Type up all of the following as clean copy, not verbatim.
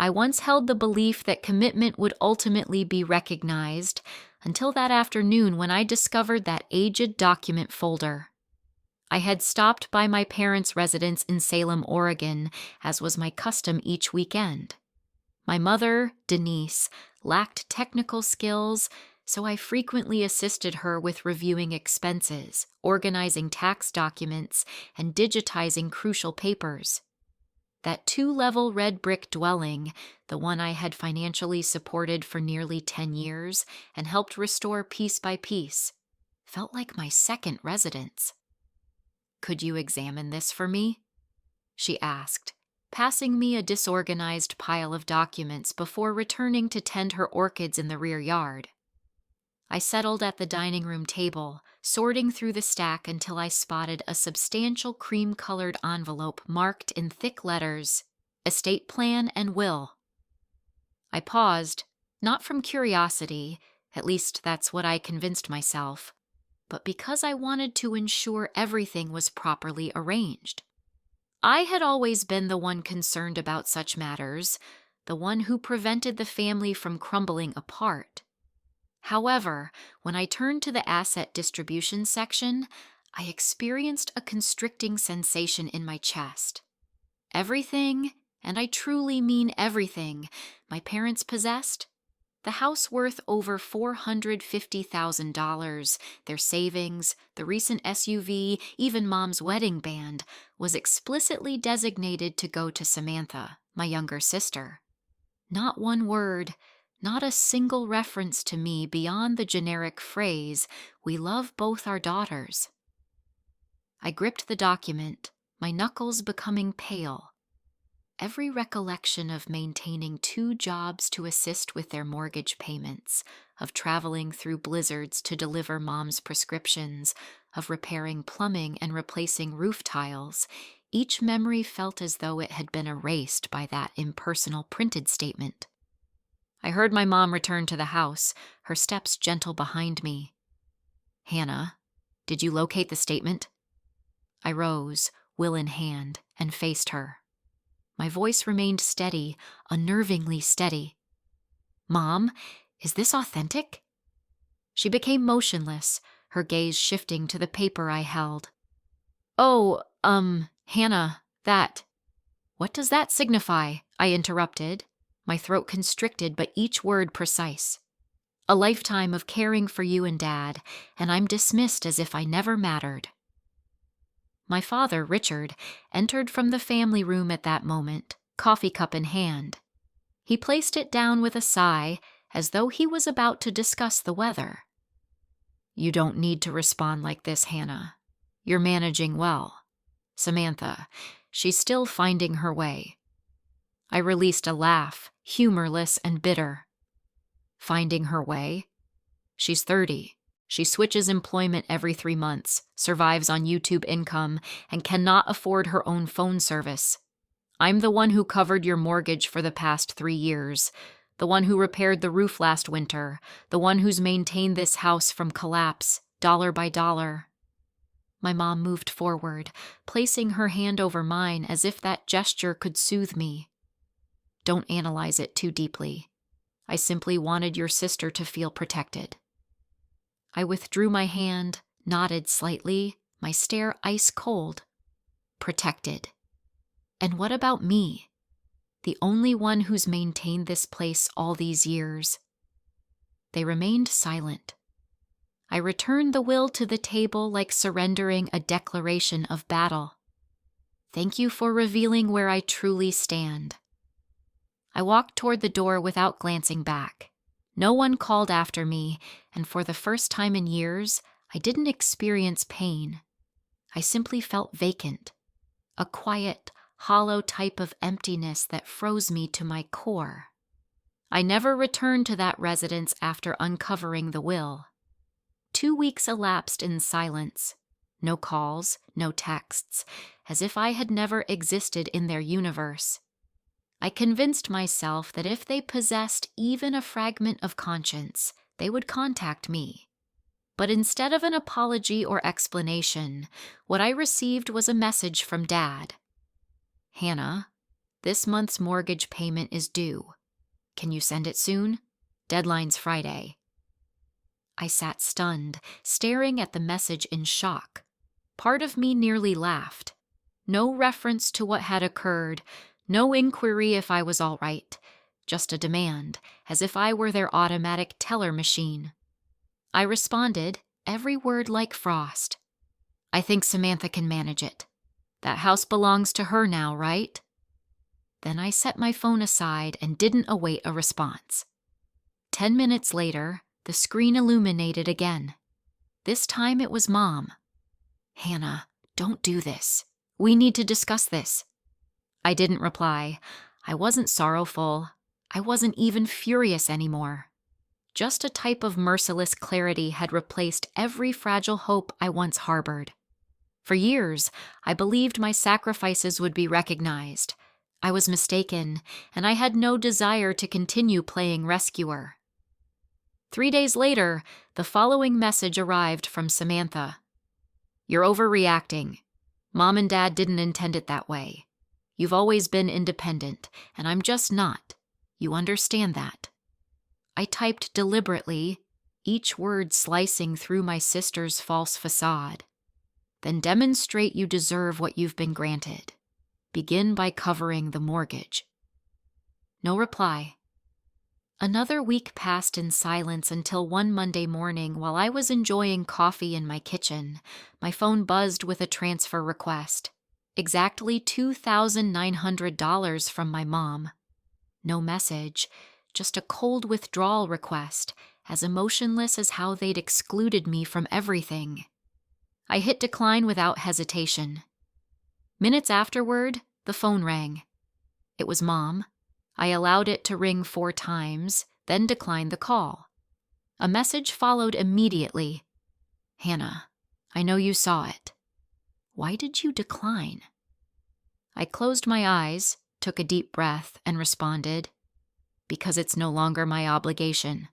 I once held the belief that commitment would ultimately be recognized until that afternoon when I discovered that aged document folder. I had stopped by my parents' residence in Salem, Oregon, as was my custom each weekend. My mother, Denise, lacked technical skills, so I frequently assisted her with reviewing expenses, organizing tax documents, and digitizing crucial papers. That two-level red brick dwelling, the one I had financially supported for nearly 10 years and helped restore piece by piece, felt like my second residence. "Could you examine this for me?" she asked, passing me a disorganized pile of documents before returning to tend her orchids in the rear yard. I settled at the dining room table, sorting through the stack until I spotted a substantial cream-colored envelope marked in thick letters, "Estate Plan and Will." I paused, not from curiosity, at least that's what I convinced myself, but because I wanted to ensure everything was properly arranged. I had always been the one concerned about such matters, the one who prevented the family from crumbling apart. However, when I turned to the asset distribution section, I experienced a constricting sensation in my chest. Everything, and I truly mean everything, my parents possessed, the house worth over $450,000, their savings, the recent SUV, even Mom's wedding band, was explicitly designated to go to Samantha, my younger sister. Not one word, not a single reference to me beyond the generic phrase, "We love both our daughters." I gripped the document, my knuckles becoming pale. Every recollection of maintaining 2 jobs to assist with their mortgage payments, of traveling through blizzards to deliver Mom's prescriptions, of repairing plumbing and replacing roof tiles, each memory felt as though it had been erased by that impersonal printed statement. I heard my mom return to the house, her steps gentle behind me. "Hannah, did you locate the statement?" I rose, will in hand, and faced her. My voice remained steady, unnervingly steady. "Mom, is this authentic?" She became motionless, her gaze shifting to the paper I held. "Oh, Hannah, that—" "What does that signify?" I interrupted, my throat constricted but each word precise. "A lifetime of caring for you and Dad, and I'm dismissed as if I never mattered." My father, Richard, entered from the family room at that moment, coffee cup in hand. He placed it down with a sigh, as though he was about to discuss the weather. "You don't need to respond like this, Hannah. You're managing well. Samantha, she's still finding her way." I released a laugh, humorless and bitter. "Finding her way? She's 30. She switches employment every 3 months, survives on YouTube income, and cannot afford her own phone service. I'm the one who covered your mortgage for the past 3 years, the one who repaired the roof last winter, the one who's maintained this house from collapse, dollar by dollar." My mom moved forward, placing her hand over mine as if that gesture could soothe me. "Don't analyze it too deeply. I simply wanted your sister to feel protected." I withdrew my hand, nodded slightly, my stare ice cold. Protected. And what about me? The only one who's maintained this place all these years. They remained silent. I returned the will to the table like surrendering a declaration of battle. "Thank you for revealing where I truly stand." I walked toward the door without glancing back. No one called after me, and for the first time in years, I didn't experience pain. I simply felt vacant, a quiet, hollow type of emptiness that froze me to my core. I never returned to that residence after uncovering the will. 2 weeks elapsed in silence. No calls, no texts, as if I had never existed in their universe. I convinced myself that if they possessed even a fragment of conscience, they would contact me. But instead of an apology or explanation, what I received was a message from Dad. "Hannah, This month's mortgage payment is due. Can you send it soon? Deadline's Friday. I sat stunned, staring at the message in shock. Part of me nearly laughed. No reference to what had occurred, no inquiry if I was all right, just a demand, as if I were their automatic teller machine. I responded, every word like frost. I think Samantha can manage it. That house belongs to her now, right? Then I set my phone aside and didn't await a response. 10 minutes later, the screen illuminated again. This time it was Mom. Hannah, don't do this. We need to discuss this. I didn't reply. I wasn't sorrowful. I wasn't even furious anymore. Just a type of merciless clarity had replaced every fragile hope I once harbored. For years, I believed my sacrifices would be recognized. I was mistaken, and I had no desire to continue playing rescuer. 3 days later, the following message arrived from Samantha. You're overreacting. Mom and Dad didn't intend it that way. You've always been independent, and I'm just not. You understand that. I typed deliberately, each word slicing through my sister's false facade. Then demonstrate you deserve what you've been granted. Begin by covering the mortgage. No reply. Another week passed in silence until one Monday morning, while I was enjoying coffee in my kitchen, my phone buzzed with a transfer request. Exactly $2,900 from my mom. No message, just a cold withdrawal request, as emotionless as how they'd excluded me from everything. I hit decline without hesitation. Minutes afterward, the phone rang. It was Mom. I allowed it to ring 4 times, then declined the call. A message followed immediately. Hannah, I know you saw it. Why did you decline? I closed my eyes, took a deep breath, and responded, because it's no longer my obligation.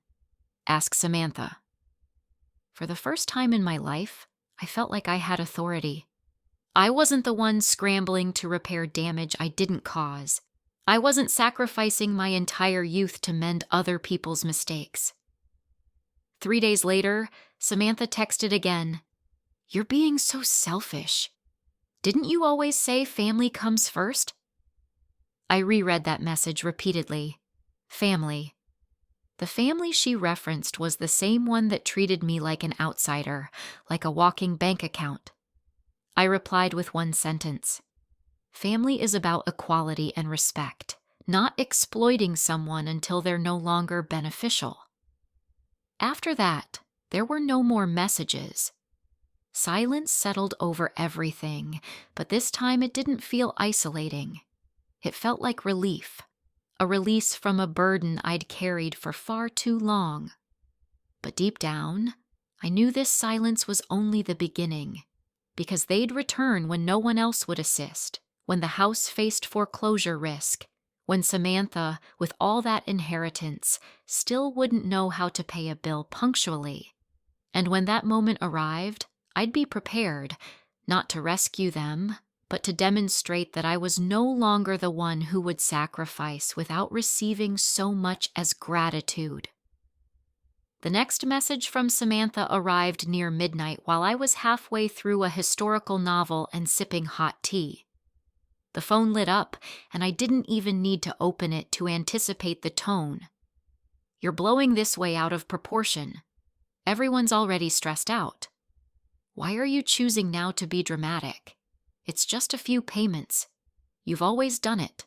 Ask Samantha. For the first time in my life, I felt like I had authority. I wasn't the one scrambling to repair damage I didn't cause. I wasn't sacrificing my entire youth to mend other people's mistakes. 3 days later, Samantha texted again. You're being so selfish. Didn't you always say family comes first? I reread that message repeatedly. Family. The family she referenced was the same one that treated me like an outsider, like a walking bank account. I replied with one sentence. Family is about equality and respect, not exploiting someone until they're no longer beneficial. After that, there were no more messages. Silence settled over everything, but this time it didn't feel isolating. It felt like relief, a release from a burden I'd carried for far too long. But deep down, I knew this silence was only the beginning, because they'd return when no one else would assist, when the house faced foreclosure risk, when Samantha, with all that inheritance, still wouldn't know how to pay a bill punctually. And when that moment arrived, I'd be prepared, not to rescue them, but to demonstrate that I was no longer the one who would sacrifice without receiving so much as gratitude. The next message from Samantha arrived near midnight while I was halfway through a historical novel and sipping hot tea. The phone lit up, and I didn't even need to open it to anticipate the tone. You're blowing this way out of proportion. Everyone's already stressed out. Why are you choosing now to be dramatic? It's just a few payments. You've always done it.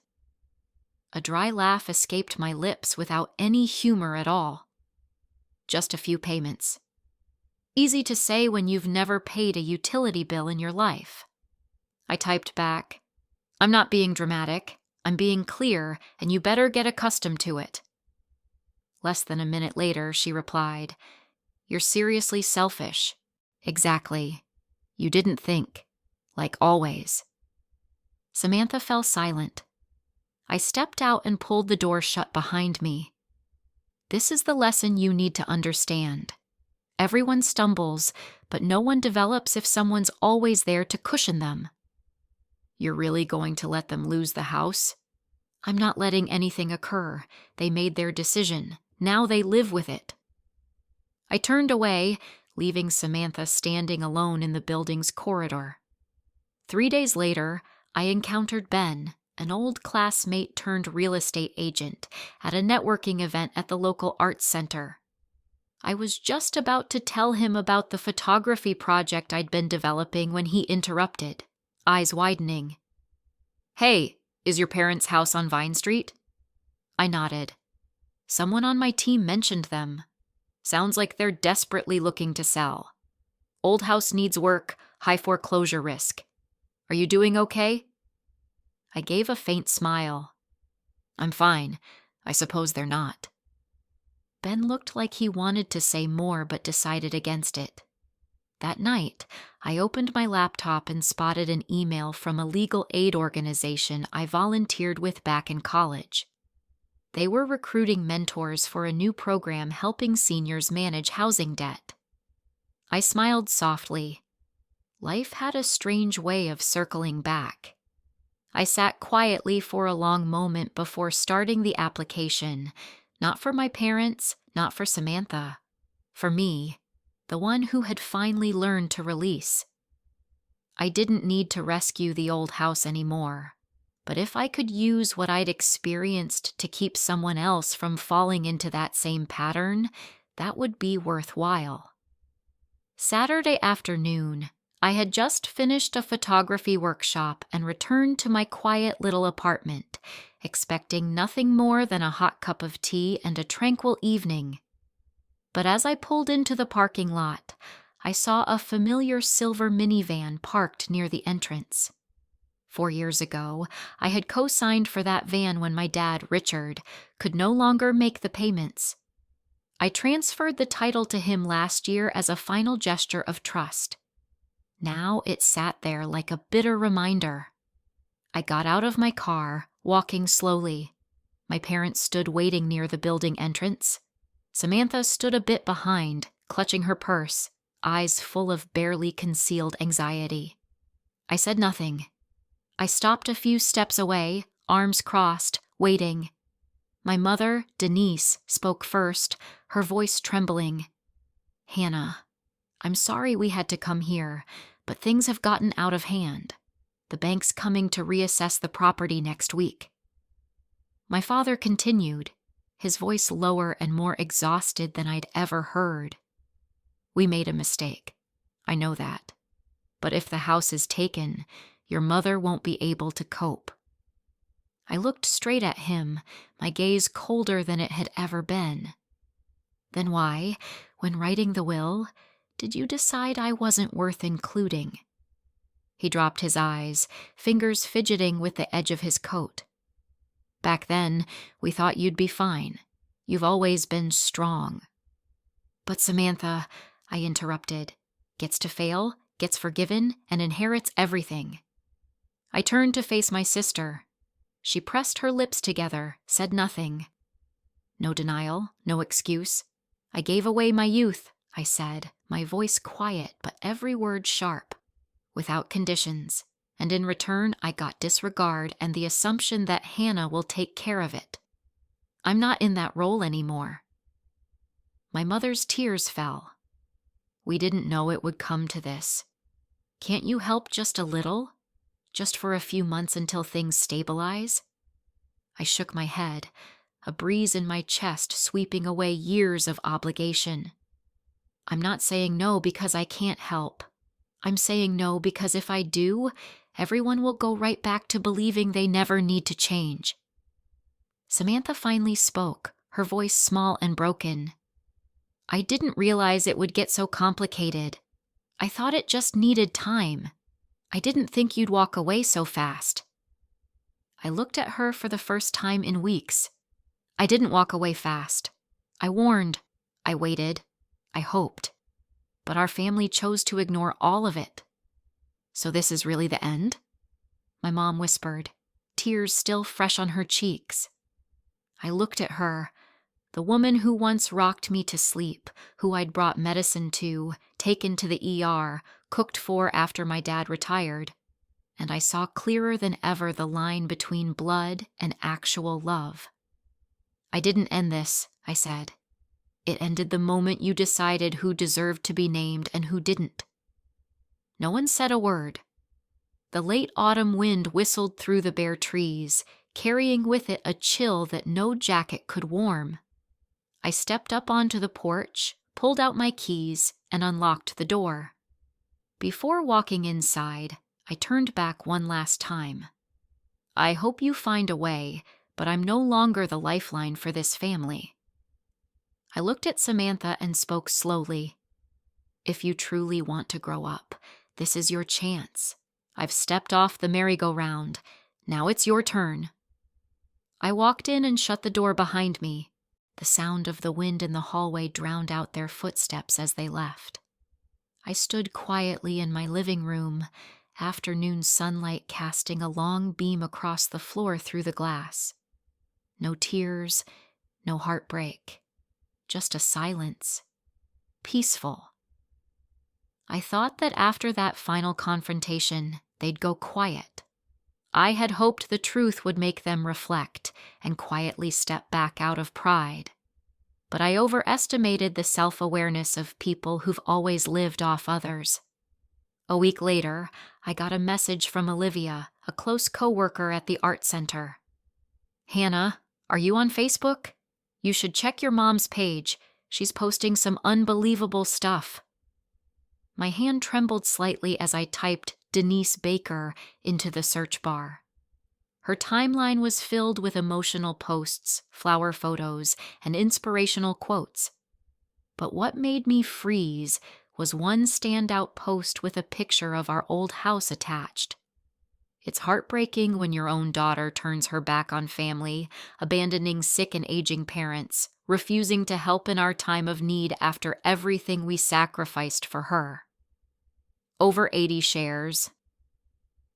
A dry laugh escaped my lips without any humor at all. Just a few payments. Easy to say when you've never paid a utility bill in your life. I typed back, I'm not being dramatic. I'm being clear, and you better get accustomed to it. Less than a minute later, she replied, You're seriously selfish. Exactly. You didn't think. Like always. Samantha fell silent. I stepped out and pulled the door shut behind me. This is the lesson you need to understand. Everyone stumbles, but no one develops if someone's always there to cushion them. You're really going to let them lose the house? I'm not letting anything occur. They made their decision. Now they live with it. I turned away, leaving Samantha standing alone in the building's corridor. 3 days later, I encountered Ben, an old classmate turned real estate agent, at a networking event at the local arts center. I was just about to tell him about the photography project I'd been developing when he interrupted, eyes widening. "Hey, is your parents' house on Vine Street?" I nodded. "Someone on my team mentioned them. Sounds like they're desperately looking to sell. Old house needs work, high foreclosure risk. Are you doing okay?" I gave a faint smile. "I'm fine. I suppose they're not." Ben looked like he wanted to say more but decided against it. That night, I opened my laptop and spotted an email from a legal aid organization I volunteered with back in college. They were recruiting mentors for a new program helping seniors manage housing debt. I smiled softly. Life had a strange way of circling back. I sat quietly for a long moment before starting the application, not for my parents, not for Samantha. For me, the one who had finally learned to release. I didn't need to rescue the old house anymore, but if I could use what I'd experienced to keep someone else from falling into that same pattern, that would be worthwhile. Saturday afternoon, I had just finished a photography workshop and returned to my quiet little apartment, expecting nothing more than a hot cup of tea and a tranquil evening. But as I pulled into the parking lot, I saw a familiar silver minivan parked near the entrance. 4 years ago, I had co-signed for that van when my dad, Richard, could no longer make the payments. I transferred the title to him last year as a final gesture of trust. Now it sat there like a bitter reminder. I got out of my car, walking slowly. My parents stood waiting near the building entrance. Samantha stood a bit behind, clutching her purse, eyes full of barely concealed anxiety. I said nothing. I stopped a few steps away, arms crossed, waiting. My mother, Denise, spoke first, her voice trembling. "Hannah, I'm sorry we had to come here, but things have gotten out of hand. The bank's coming to reassess the property next week." My father continued, his voice lower and more exhausted than I'd ever heard. "We made a mistake. I know that. But if the house is taken, your mother won't be able to cope." I looked straight at him, my gaze colder than it had ever been. "Then why, when writing the will, did you decide I wasn't worth including?" He dropped his eyes, fingers fidgeting with the edge of his coat. "Back then, we thought you'd be fine. You've always been strong." "But Samantha," I interrupted, "gets to fail, gets forgiven, and inherits everything." I turned to face my sister. She pressed her lips together, said nothing. "No denial, no excuse. I gave away my youth," I said, my voice quiet but every word sharp. "Without conditions. And in return, I got disregard and the assumption that Hannah will take care of it. I'm not in that role anymore." My mother's tears fell. "We didn't know it would come to this. Can't you help just a little? Just for a few months until things stabilize?" I shook my head, a breeze in my chest sweeping away years of obligation. "I'm not saying no because I can't help. I'm saying no because if I do, everyone will go right back to believing they never need to change." Samantha finally spoke, her voice small and broken. "I didn't realize it would get so complicated. I thought it just needed time. I didn't think you'd walk away so fast." I looked at her for the first time in weeks. I didn't walk away fast. I warned. I waited. I hoped. But our family chose to ignore all of it. "So this is really the end?" My mom whispered, tears still fresh on her cheeks. I looked at her, the woman who once rocked me to sleep, who I'd brought medicine to, taken to the ER, cooked for after my dad retired. and I saw clearer than ever the line between blood and actual love. "I didn't end this," I said. "It ended the moment you decided who deserved to be named and who didn't." No one said a word. The late autumn wind whistled through the bare trees, carrying with it a chill that no jacket could warm. I stepped up onto the porch, pulled out my keys, and unlocked the door. Before walking inside, I turned back one last time. "I hope you find a way, but I'm no longer the lifeline for this family." I looked at Samantha and spoke slowly. "If you truly want to grow up, this is your chance. I've stepped off the merry-go-round. Now it's your turn." I walked in and shut the door behind me. The sound of the wind in the hallway drowned out their footsteps as they left. I stood quietly in my living room, afternoon sunlight casting a long beam across the floor through the glass. No tears, no heartbreak, just a silence. Peaceful. I thought that after that final confrontation, they'd go quiet. I had hoped the truth would make them reflect and quietly step back out of pride. But I overestimated the self-awareness of people who've always lived off others. A week later, I got a message from Olivia, a close coworker at the art center. "Hannah, are you on Facebook? You should check your mom's page. She's posting some unbelievable stuff." My hand trembled slightly as I typed Denise Baker into the search bar. Her timeline was filled with emotional posts, flower photos, and inspirational quotes. But what made me freeze was one standout post with a picture of our old house attached. It's heartbreaking when your own daughter turns her back on family, abandoning sick and aging parents, refusing to help in our time of need after everything we sacrificed for her. Over 80 shares.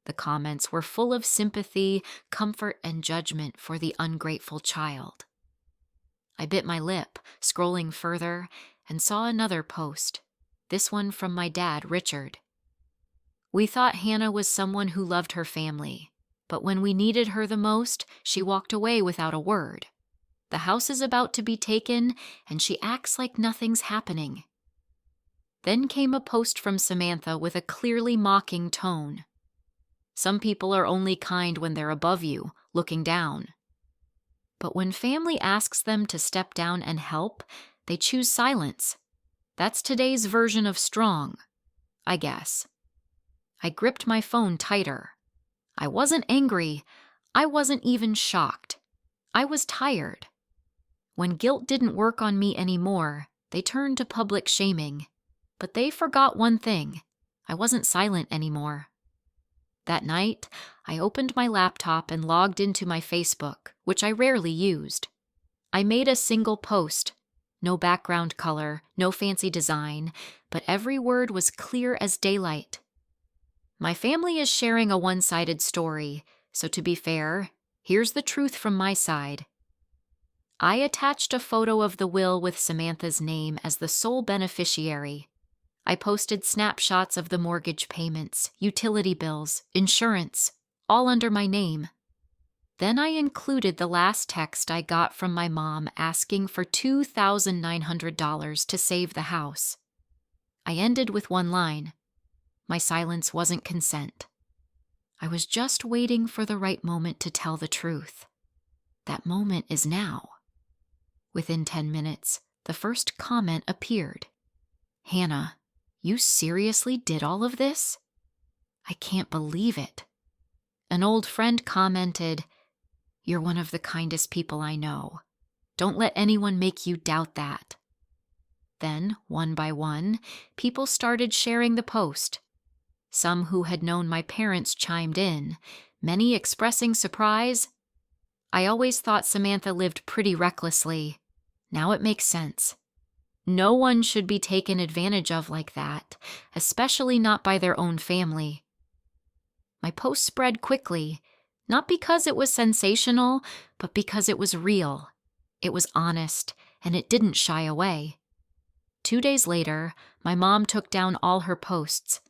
The comments were full of sympathy, comfort, and judgment for the ungrateful child. I bit my lip, scrolling further, and saw another post, this one from my dad, Richard. "We thought Hannah was someone who loved her family, but when we needed her the most, she walked away without a word. The house is about to be taken, and she acts like nothing's happening." Then came a post from Samantha with a clearly mocking tone. "Some people are only kind when they're above you, looking down. But when family asks them to step down and help, they choose silence. That's today's version of strong, I guess." I gripped my phone tighter. I wasn't angry. I wasn't even shocked. I was tired. When guilt didn't work on me anymore, they turned to public shaming. But they forgot one thing. I wasn't silent anymore. That night, I opened my laptop and logged into my Facebook, which I rarely used. I made a single post. No background color, no fancy design, but every word was clear as daylight. My family is sharing a one-sided story, so to be fair, here's the truth from my side. I attached a photo of the will with Samantha's name as the sole beneficiary. I posted snapshots of the mortgage payments, utility bills, insurance, all under my name. Then I included the last text I got from my mom asking for $2,900 to save the house. I ended with one line. My silence wasn't consent. I was just waiting for the right moment to tell the truth. That moment is now. Within 10 minutes, the first comment appeared. "Hannah, you seriously did all of this? I can't believe it." An old friend commented, "You're one of the kindest people I know. Don't let anyone make you doubt that." Then, one by one, people started sharing the post. Some who had known my parents chimed in, many expressing surprise. I always thought Samantha lived pretty recklessly. Now it makes sense. No one should be taken advantage of like that, especially not by their own family. My post spread quickly, not because it was sensational, but because it was real. It was honest, and it didn't shy away. 2 days later, my mom took down all her posts.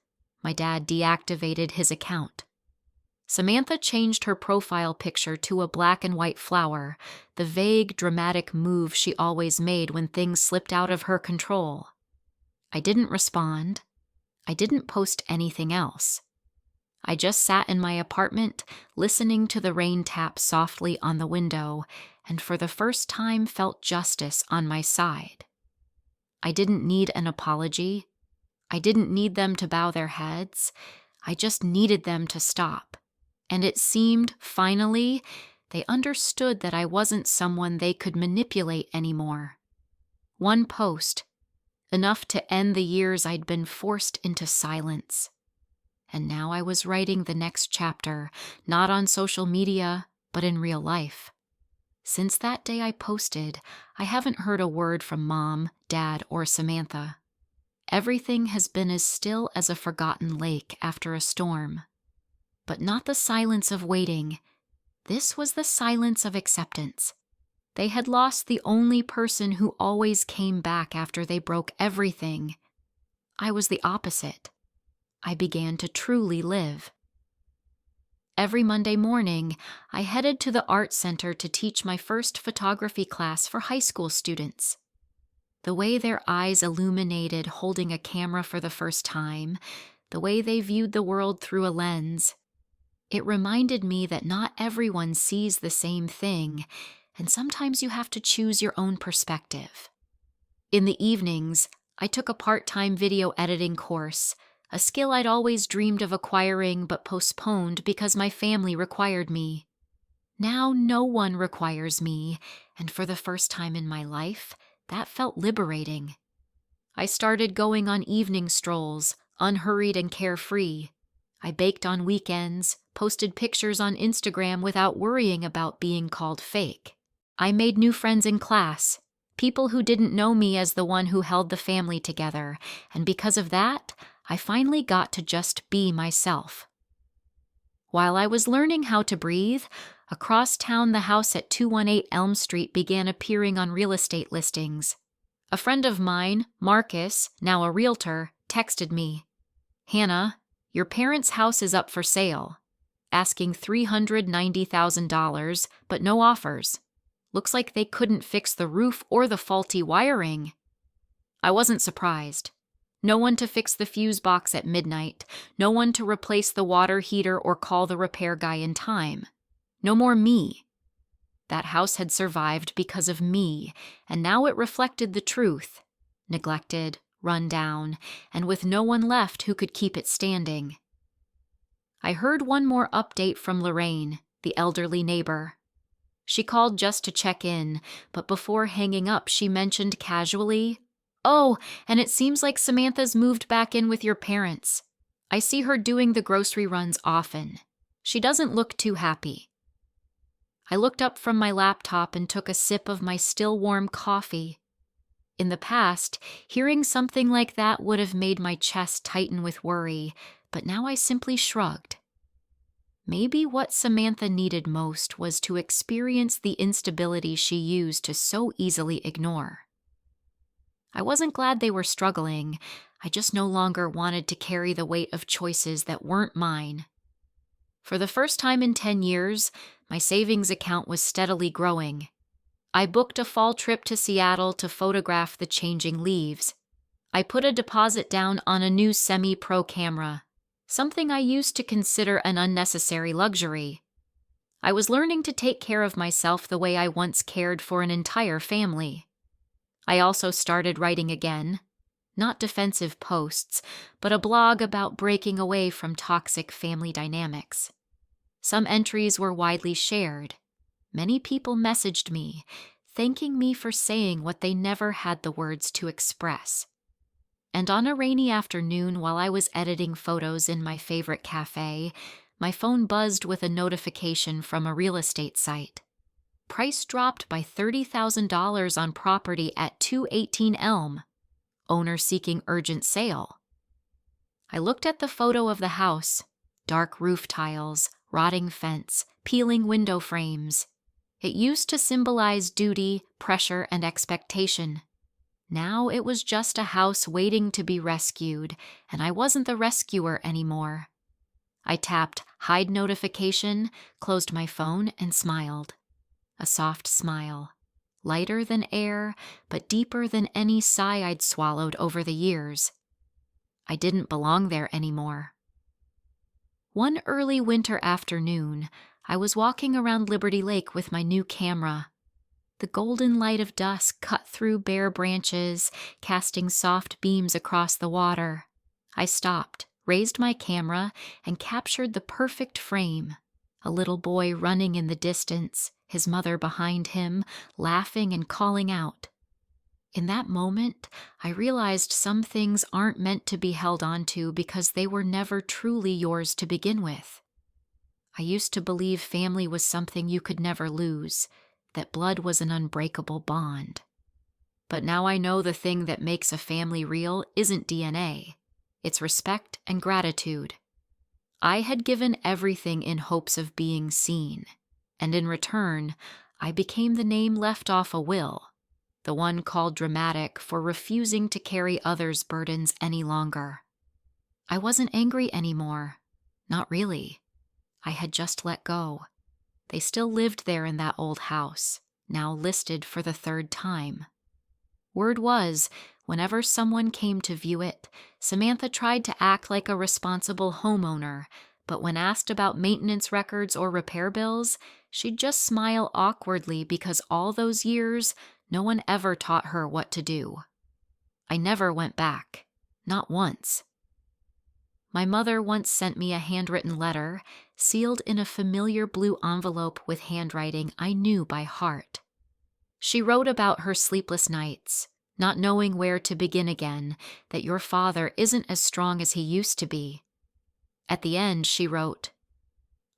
My dad deactivated his account. Samantha changed her profile picture to a black and white flower, the vague, dramatic move she always made when things slipped out of her control. I didn't respond. I didn't post anything else. I just sat in my apartment, listening to the rain tap softly on the window, and for the first time felt justice on my side. I didn't need an apology. I didn't need them to bow their heads. I just needed them to stop. And it seemed, finally, they understood that I wasn't someone they could manipulate anymore. One post, enough to end the years I'd been forced into silence. And now I was writing the next chapter, not on social media, but in real life. Since that day I posted, I haven't heard a word from Mom, Dad, or Samantha. Everything has been as still as a forgotten lake after a storm. But not the silence of waiting. This was the silence of acceptance. They had lost the only person who always came back after they broke everything. I was the opposite. I began to truly live. Every Monday morning, I headed to the art center to teach my first photography class for high school students. The way their eyes illuminated holding a camera for the first time, the way they viewed the world through a lens, it reminded me that not everyone sees the same thing, and sometimes you have to choose your own perspective. In the evenings, I took a part-time video editing course, a skill I'd always dreamed of acquiring but postponed because my family required me. Now no one requires me, and for the first time in my life, that felt liberating. I started going on evening strolls, unhurried and carefree. I baked on weekends, posted pictures on Instagram without worrying about being called fake. I made new friends in class, people who didn't know me as the one who held the family together, and because of that, I finally got to just be myself. While I was learning how to breathe, across town the house at 218 Elm Street began appearing on real estate listings. A friend of mine, Marcus, now a realtor, texted me, "Hannah, your parents' house is up for sale. Asking $390,000, but no offers. Looks like they couldn't fix the roof or the faulty wiring." I wasn't surprised. No one to fix the fuse box at midnight, no one to replace the water heater or call the repair guy in time. No more me. That house had survived because of me, and now it reflected the truth. Neglected, run down, and with no one left who could keep it standing. I heard one more update from Lorraine, the elderly neighbor. She called just to check in, but before hanging up she mentioned casually, "Oh, and it seems like Samantha's moved back in with your parents. I see her doing the grocery runs often. She doesn't look too happy." I looked up from my laptop and took a sip of my still warm coffee. In the past, hearing something like that would have made my chest tighten with worry, but now I simply shrugged. Maybe what Samantha needed most was to experience the instability she used to so easily ignore. I wasn't glad they were struggling. I just no longer wanted to carry the weight of choices that weren't mine. For the first time in 10 years, my savings account was steadily growing. I booked a fall trip to Seattle to photograph the changing leaves. I put a deposit down on a new semi-pro camera, something I used to consider an unnecessary luxury. I was learning to take care of myself the way I once cared for an entire family. I also started writing again, not defensive posts, but a blog about breaking away from toxic family dynamics. Some entries were widely shared. Many people messaged me, thanking me for saying what they never had the words to express. And on a rainy afternoon while I was editing photos in my favorite cafe, my phone buzzed with a notification from a real estate site. Price dropped by $30,000 on property at 218 Elm. Owner seeking urgent sale. I looked at the photo of the house. Dark roof tiles, rotting fence, peeling window frames. It used to symbolize duty, pressure, and expectation. Now it was just a house waiting to be rescued, and I wasn't the rescuer anymore. I tapped hide notification, closed my phone, and smiled. A soft smile, lighter than air, but deeper than any sigh I'd swallowed over the years. I didn't belong there anymore. One early winter afternoon, I was walking around Liberty Lake with my new camera. The golden light of dusk cut through bare branches, casting soft beams across the water. I stopped, raised my camera, and captured the perfect frame. A little boy running in the distance, his mother behind him, laughing and calling out. In that moment, I realized some things aren't meant to be held onto because they were never truly yours to begin with. I used to believe family was something you could never lose, that blood was an unbreakable bond. But now I know the thing that makes a family real isn't DNA. It's respect and gratitude. I had given everything in hopes of being seen, and in return, I became the name left off a will, the one called dramatic for refusing to carry others' burdens any longer. I wasn't angry anymore. Not really. I had just let go. They still lived there in that old house, now listed for the third time. Word was, whenever someone came to view it, Samantha tried to act like a responsible homeowner, but when asked about maintenance records or repair bills, she'd just smile awkwardly because all those years, no one ever taught her what to do. I never went back, not once. My mother once sent me a handwritten letter, sealed in a familiar blue envelope with handwriting I knew by heart. She wrote about her sleepless nights, not knowing where to begin again, that your father isn't as strong as he used to be. At the end, she wrote,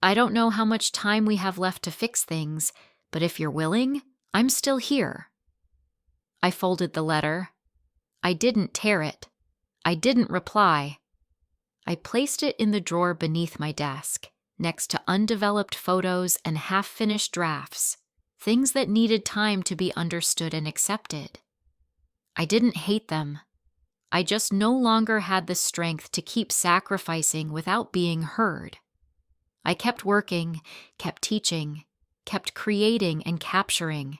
"I don't know how much time we have left to fix things, but if you're willing, I'm still here." I folded the letter. I didn't tear it. I didn't reply. I placed it in the drawer beneath my desk, next to undeveloped photos and half-finished drafts, things that needed time to be understood and accepted. I didn't hate them. I just no longer had the strength to keep sacrificing without being heard. I kept working, kept teaching, kept creating and capturing.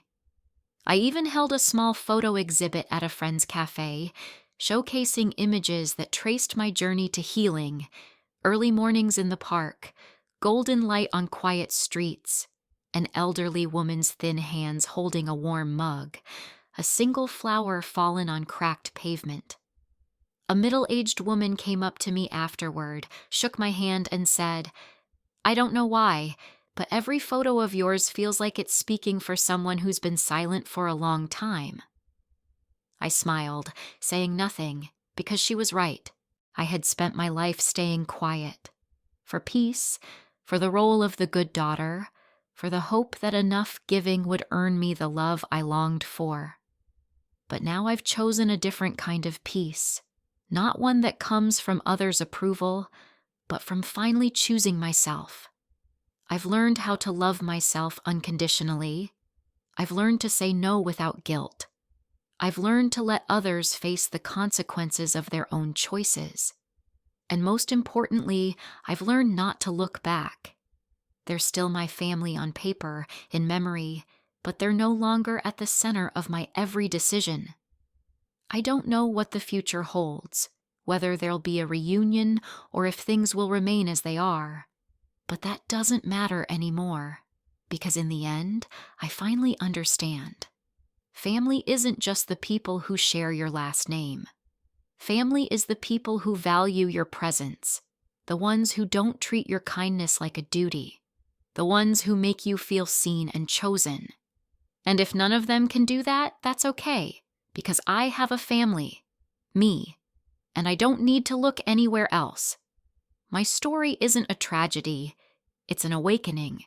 I even held a small photo exhibit at a friend's cafe, showcasing images that traced my journey to healing, early mornings in the park, golden light on quiet streets, an elderly woman's thin hands holding a warm mug, a single flower fallen on cracked pavement. A middle-aged woman came up to me afterward, shook my hand, and said, "I don't know why, but every photo of yours feels like it's speaking for someone who's been silent for a long time." I smiled, saying nothing, because she was right. I had spent my life staying quiet. For peace, for the role of the good daughter, for the hope that enough giving would earn me the love I longed for. But now I've chosen a different kind of peace, not one that comes from others' approval, but from finally choosing myself. I've learned how to love myself unconditionally. I've learned to say no without guilt. I've learned to let others face the consequences of their own choices. And most importantly, I've learned not to look back. They're still my family on paper, in memory, but they're no longer at the center of my every decision. I don't know what the future holds, whether there'll be a reunion or if things will remain as they are. But that doesn't matter anymore, because in the end, I finally understand. Family isn't just the people who share your last name. Family is the people who value your presence, the ones who don't treat your kindness like a duty, the ones who make you feel seen and chosen. And if none of them can do that, that's okay, because I have a family, me, and I don't need to look anywhere else. My story isn't a tragedy, it's an awakening.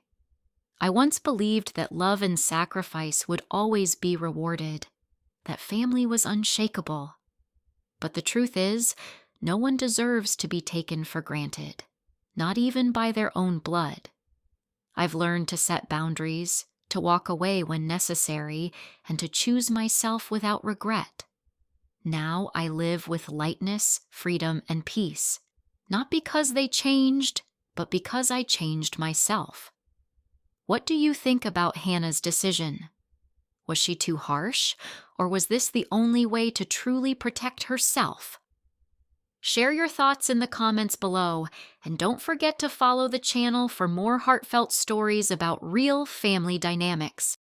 I once believed that love and sacrifice would always be rewarded, that family was unshakable. But the truth is, no one deserves to be taken for granted, not even by their own blood. I've learned to set boundaries, to walk away when necessary, and to choose myself without regret. Now I live with lightness, freedom, and peace, not because they changed, but because I changed myself. What do you think about Hannah's decision? Was she too harsh, or was this the only way to truly protect herself? Share your thoughts in the comments below, and don't forget to follow the channel for more heartfelt stories about real family dynamics.